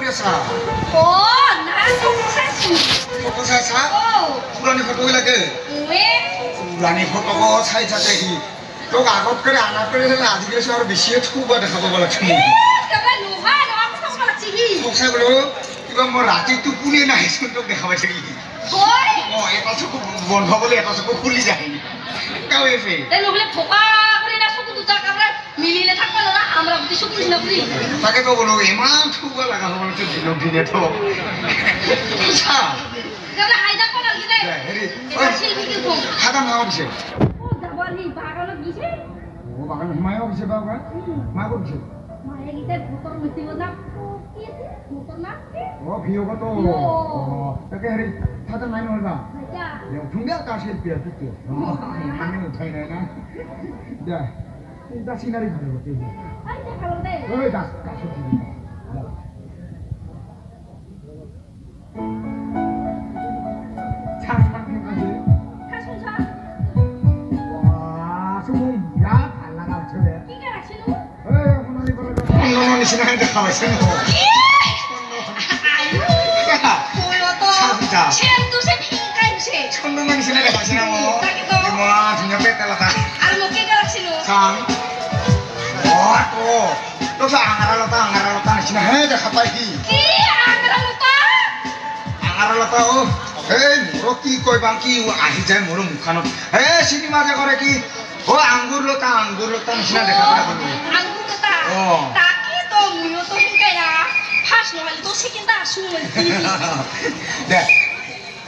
কৰি আছা ও না ফটো চাইছো ফটো চাইছা পুৰণি ফটো লাগে পুৰণি ফটো চাই থাকে সি তোক আগত কৰি আনাত কৰি আজিকালি আৰু বেছিয়ে থুব দেখা পাব লাগছে সঁচাই বোলো কিবা মই ৰাতি টোপনি নাহিছো তোক দেখা পাইছে কি এটা চকু বন্ধ বুলি এটা চকু খুলি যায় কাউ এসে তাকে তো বলো ইমান থুব লাগা হব দিনক দিনে তো খাতা মা দিছে ও বাগান মায়ও দিছে বাবা মা করছে ও ভিও কত তাকে হেৰি খাতা নাই নহবা ঠুঙ্গা তা শিল্পীয়া তুই আমি উঠাই নাই না যা এটা সিনারি ভালো হতে ওই দাস কাছে কি কয় বাকি আহি যায় মোর মুখানত হে সিনেমা যে করে কি ও আঙ্গুর লতা নিচিনা দেখা পায় বলো আঙ্গুর লতা তাকে তো মুইও তো হিংকায়া ফাস নহলে তো সেকেন্ডা আসু দেখ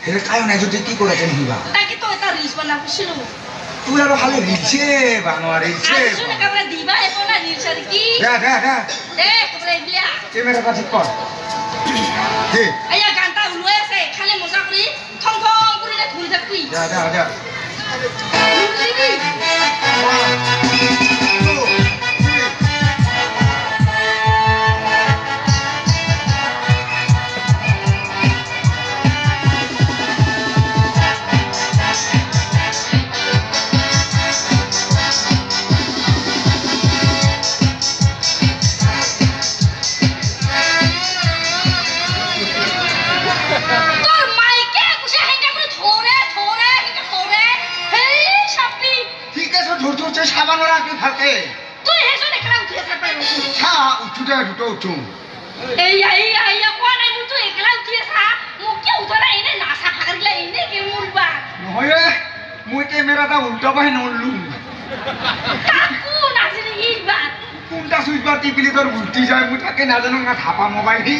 হেরে কায় নাই যদি কি করে কেন হিবা তাকে তো এটা রিলস বানাবছিল তুই আর খালি রিলসে বানোয়া রিলসে আজ শুনে কাবরে দিবা এতো না রিলস আর কি দে তোরে ইবলিয়া ক্যামেরা কাছে কর দে আয়া গানটা উলুয়ে আছে খালি মজা করি থং থং করে না ঘুরে যাবি যা সাবানোর আগে থাকে তুই হেসো দেখলা উঠিয়ে সাপাই হ্যাঁ উঠুটা দুটো উঠুম এই কোন নাই মুই তো একলা উঠিয়ে সা মুকে উঠলা এনে নাসা ফাগরলা এনে কে মুলবা নয় মুই ক্যামেরাটা উল্টা বাই নললু কাকু নাজিনি ইবা কোনটা সুইচ বার টিপিলি তোর উল্টি যায় মুই তাকে না জানো না থাপা মোবাইল দি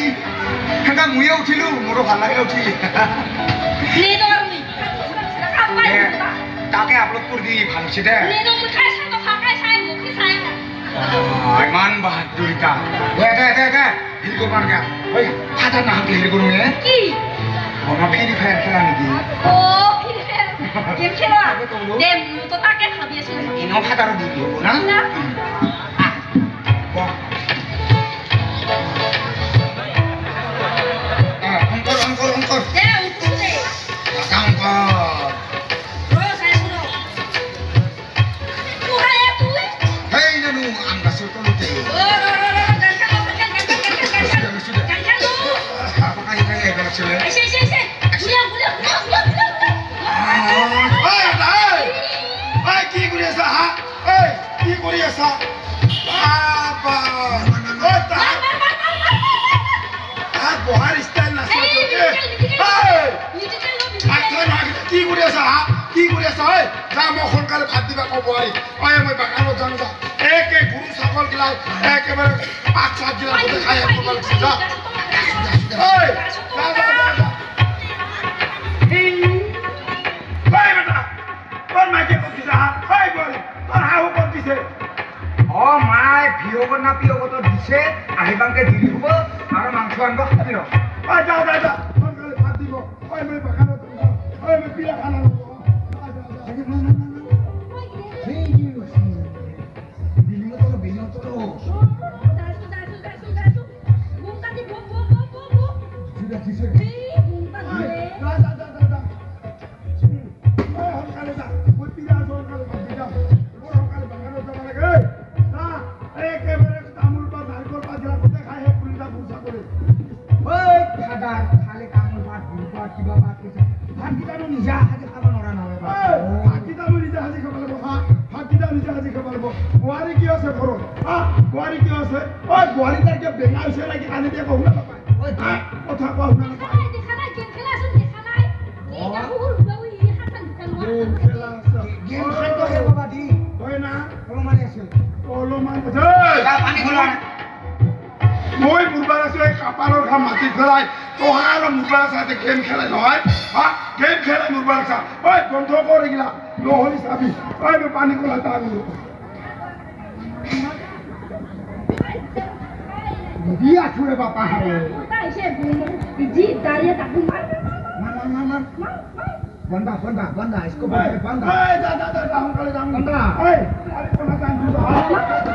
হেটা মুইও উঠিলু মোর ভাল লাগে উঠি নে নরমি তাকে আপলোড করে দি ভাল সেটা নে নরমি খাই তো ফাকাই চাই মুখি চাই মান বাহাদুরিতা দে হিল করবার গা ওই ফাটা না হাতে হিল করুন কি ওনা ফ্রি ফায়ার খেলা নাকি ও ফ্রি ফায়ার গেম খেলা দে মুই তো তাকে ভাবিয়েছিল ইনো ফাটার দিবি না না অঙ্কর দে উঠুতে অঙ্কর রোজ আই শুনো তুই হেই জানু আমরা সরতো লুতে সোনকালে ভাত দিবা কব মই বাগানত যাম যা একে গরু ছাগল গিলা একেবারে পাঁচ সাত গিলা খাই লাগছে যা মাই ভিঅ না পিঅ তো দিছে আহিবাংকে দিলি হব আর মাংস আনব খাবি যা সোনকালে ভাত দিব মই বাগানত যাম মই পিলা খানা খাব লাগিব বোৱাৰী কি আছে ঘৰত বোৱাৰী কি আছে ঐ বোৱাৰী তাকে বেঙা হৈছে লাগি আনি দিয়ে শুনা নাপায় কথা কোৱা শুনা নাপায় দেখা নাই গেম খেলা আছো দেখা নাই কি দেখো হুলবাউ ই হাতান দোকান গেম খেলা আছে গেম খেলতো হে বাবা দি তই না অলপমান আছে অলপমান আছে পানী খোলা মই মুৰবাৰ আছো এই কাপাৰৰ ঘাম মাটি খেলাই তোহাৰ আৰু মুৰবাৰ চাই গেম খেলাই নহয় গেম খেলাই মুৰবাৰ চা ঐ বন্ধ কৰ এইগিলা নহ'লে চাবি ঐ মই পানী খোলা তাৰ দি আছো রে বাবা হারে তাই সে জি দাঁড়িয়ে তাকু মার মার বন্ধা বন্ধা বন্ধা इसको बंदा এই দাদা হংকালে যাম বন্ধা এই আরে কোনা টাইম দিছ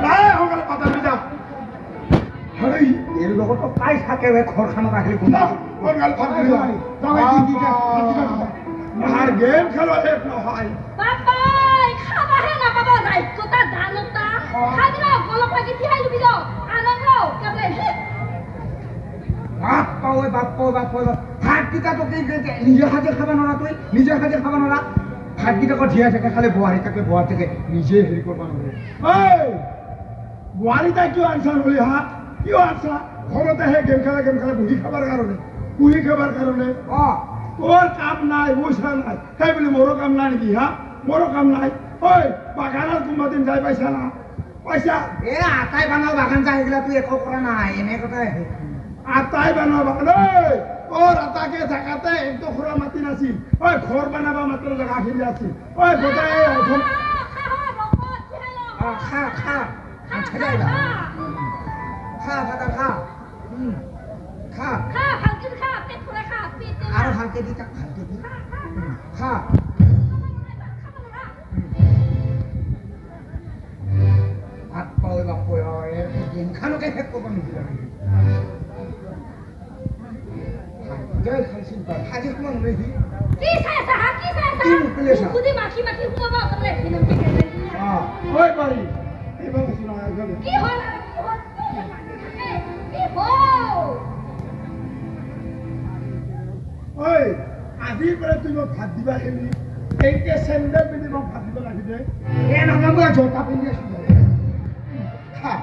নাই হংকালে পাতা দি যা আরে এর লোক তো কাই থাকে রে ঘরখানা রাখলি কোন কোন গাল ফাটি যা তাই দি আর গেম খেলো এক নহয় বাবা খাবা হে না বাবা রাইকটা দানতা খাবি না গলপ লাগি থিয়াই লবি যাও আনন্দ কেবলে বাপ ভাত কিটা তো নিজে হাতে খাবা নরা তুই নিজে হাতে খাবা নরা ভাত কিটা কো ধিয়া থাকে খালি বোয়ারি থাকে বোয়ার থেকে নিজে হেৰি কৰবা নৰে এই বোৱাৰীটা কিয় আনছা হলি কিয় আনছা ঘৰতে হে গেম খেলা বুঢ়ী খাবাৰ কাৰণে তোৰ কাম নাই পইচা নাই সেই বুলি মোৰো কাম নাই নেকি মোৰো কাম নাই ঐ বাগানত কোনোবা দিন যাই পাইছা না পইচা এ আটাই বানাও বাগান যা হেগলা তুই একো কৰা নাই এনে কথা আটাই বানাও বাগান তোৰ আটাকে জাগাতে একদম খুৰা মাতি নাছিল ঐ ঘৰ বনাবা মাত্ৰ জাগাখিনি আছিল ঐ গোটাই খা খা খা ভাতা খা খা হালকে খা পেট পুরা খা পেট আর হালকে দি খা ভাত পাওয়া বাপ গেম খানোকে শেষ করবো নিদিল হাজির তোমার রেহি কি চাইছা কি চাইছা খুদি মাখি হুমাবা তলে ফিল্ম কে ঐ বাড়ি এবার শুনা কি হল কি হল ঐ আজিৰ পৰা তুই মোক ভাত দিবা এলি এইকে চেণ্ডেল পিন্ধি মোক ভাত দিব লাগি দে এ নামাঙ্গা জোতা পিন্ধি আছো খা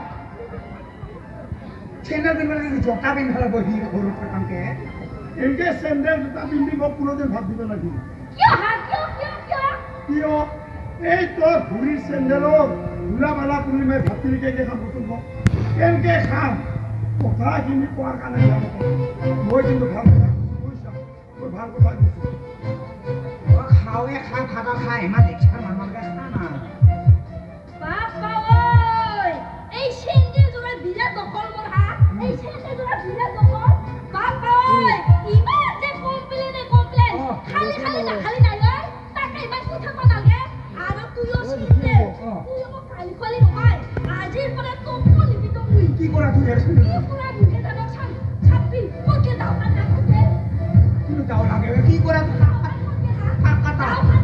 চেন্ডেল পিন্ধি জোতা পিন্ধালে বহি ঘৰত কামকে এইকে চেণ্ডেল জোতা পিন্ধি মোক কোনোদিন ভাত দিব লাগি কিয় এই তোৰ ভৰিৰ চেণ্ডেলৰ ধূলা মালা পুলি মই ভাত দিলিকে খাম মোক কেনেকে খাম কথাখিনি কোৱাৰ কাৰণে মই কিন্তু ভাল কথা মই ভাল কথা দিছোঁ খাওয়ে খা ভাতা খাই ইমান দেখছা মানুহকে খা না বাবা ওই এই সেন্ডেল জোড়া বিরাট দখল মোর হাত এই সেন্ডেল জোড়া বিরাট দখল বাবা ওই ইমান যে কমপ্লেন খালি না লয় তাকে ইমান কথা বানালে আর তুইও শিখতে তুইও মোক খালি খালি নহয় আজির পরে তো কলিবি তো মুই কি কৰা তুই এর কি পুরা মুখে দাও ছাপি ওকে দাও না করতে তুই দাও লাগে কি কৰা তুই কাটা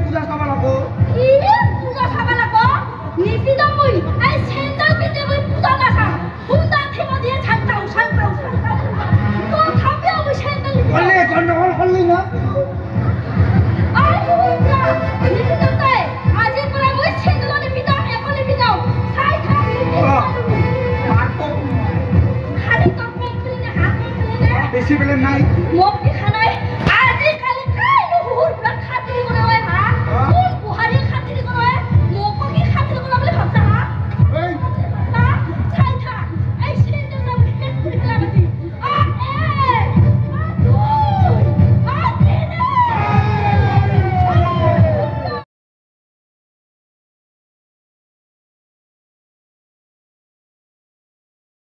পূজা চাব লাগব পূজা চাব লাগব নিপিদম মই এই সেন্ডেল পিতে মই পূজা নাচা হুন্দা থেম দিয়ে ছান্তাও তো থাপিও মই সেন্ডেল বলে গন্ডগোল হলি না আই বুঝা নিপিদম তাই আজি পরা মই সেন্ডেল নিপিদম একলে পিদাও সাই খাই মারতো খালি তো কমপ্লিনে হাত কমপ্লিনে বেশি বেলে নাই মোক কি খানা